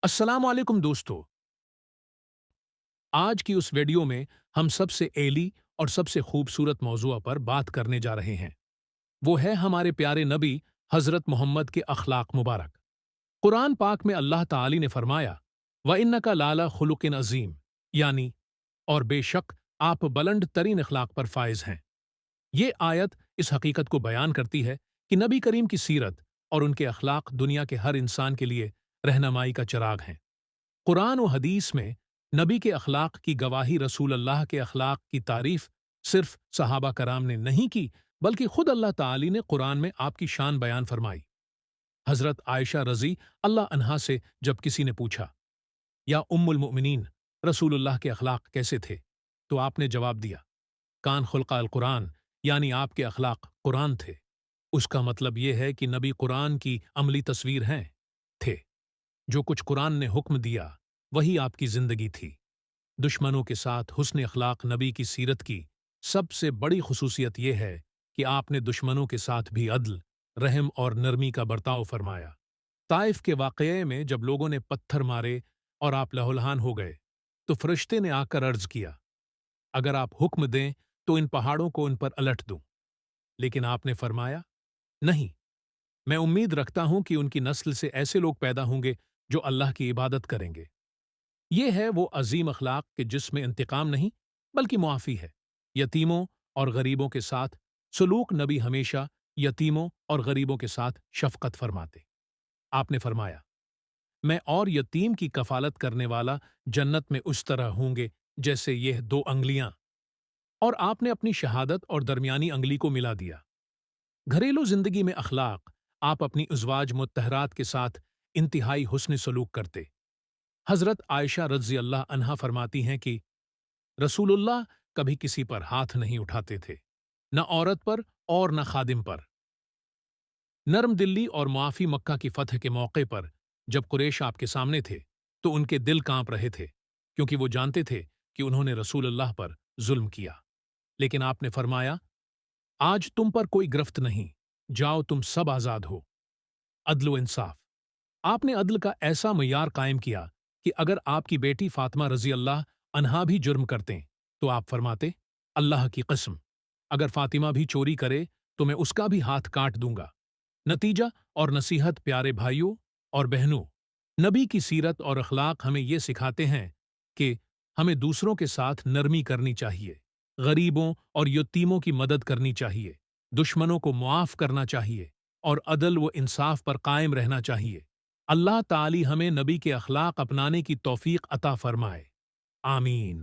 अस्सलाम वालेकुम दोस्तों। आज की उस वीडियो में हम सबसे एली और सबसे खूबसूरत मौजूआ पर बात करने जा रहे हैं। वो है हमारे प्यारे नबी हजरत मोहम्मद के अखलाक मुबारक। कुरान पाक में अल्लाह ताली ने फरमाया, व इन्नका लाला खुलुकिन अजीम, यानी और बेशक आप बुलंद तरीन अखलाक पर फाइज हैं। ये आयत इस हकीकत को बयान करती है कि नबी करीम की सीरत और उनके अखलाक दुनिया के हर इंसान के लिए रहनुमाई का चिराग हैं। कुरान व हदीस में नबी के अखलाक की गवाही रसूल अल्लाह के अखलाक की तारीफ सिर्फ सहाबा कराम ने नहीं की, बल्कि खुद अल्लाह ताली ने कुरान में आपकी शान बयान फरमाई। हजरत आयशा रजी अल्लाह अन्हा से जब किसी ने पूछा, या उम्मुल मुमिनीन, रसूलुल्लाह के अखलाक कैसे थे, तो आपने जवाब दिया, कान खुल्का अल कुरान, यानी आपके अखलाक कुरान थे। उसका मतलब यह है कि नबी कुरान की अमली तस्वीर हैं थे। जो कुछ कुरान ने हुक्म दिया वही आपकी जिंदगी थी। दुश्मनों के साथ हुस्न अखलाक नबी की सीरत की सबसे बड़ी खुसूसियत यह है कि आपने दुश्मनों के साथ भी अदल, रहम और नरमी का बर्ताव फरमाया। ताइफ के वाक़ये में जब लोगों ने पत्थर मारे और आप लहुलहान हो गए, तो फरिश्ते ने आकर अर्ज किया, अगर आप हुक्म दें तो इन पहाड़ों को उन पर अलट दूं। लेकिन आपने फरमाया, नहीं, मैं उम्मीद रखता हूं कि उनकी नस्ल से ऐसे लोग पैदा होंगे जो अल्लाह की इबादत करेंगे। ये है वो अजीम अखलाक कि जिसमें इंतकाम नहीं बल्कि मुआफ़ी है। यतीमों और गरीबों के साथ सलूक नबी हमेशा यतीमों और गरीबों के साथ शफ़क़त फरमाते। आपने फरमाया, मैं और यतीम की कफ़ालत करने वाला जन्नत में उस तरह होंगे जैसे यह दो अंगलियां। और आपने अपनी शहादत और दरमियानी अंगली को मिला दिया। घरेलू जिंदगी में अखलाक आप अपनी अज़वाज मुत्तहरात के साथ इंतहाई हुस्न सलूक करते। हजरत आयशा रज़ी अल्लाह अन्हा फरमाती हैं कि रसूलुल्लाह कभी किसी पर हाथ नहीं उठाते थे, न औरत पर और न खादिम पर। नरम दिल्ली और मुआफ़ी मक्का की फतह के मौके पर जब कुरैश आपके सामने थे तो उनके दिल कांप रहे थे, क्योंकि वो जानते थे कि उन्होंने रसूलुल्लाह पर जुल्म किया। लेकिन आपने फरमाया, आज तुम पर कोई गिरफ्त नहीं, जाओ तुम सब आज़ाद हो। अदल व इंसाफ, आपने अदल का ऐसा मयार कायम किया कि अगर आपकी बेटी फातिमा रजी अल्लाह अन्हा भी जुर्म करते तो आप फरमाते, अल्लाह की कसम, अगर फातिमा भी चोरी करे तो मैं उसका भी हाथ काट दूंगा। नतीजा और नसीहत प्यारे भाइयों और बहनों, नबी की सीरत और अखलाक हमें ये सिखाते हैं कि हमें दूसरों के साथ नरमी करनी चाहिए, गरीबों और यतीमों की मदद करनी चाहिए, दुश्मनों को मुआफ करना चाहिए और अदल व इंसाफ पर कायम रहना चाहिए। अल्लाह ताली हमें नबी के अखलाक अपनाने की तौफीक अता फरमाए। आमीन।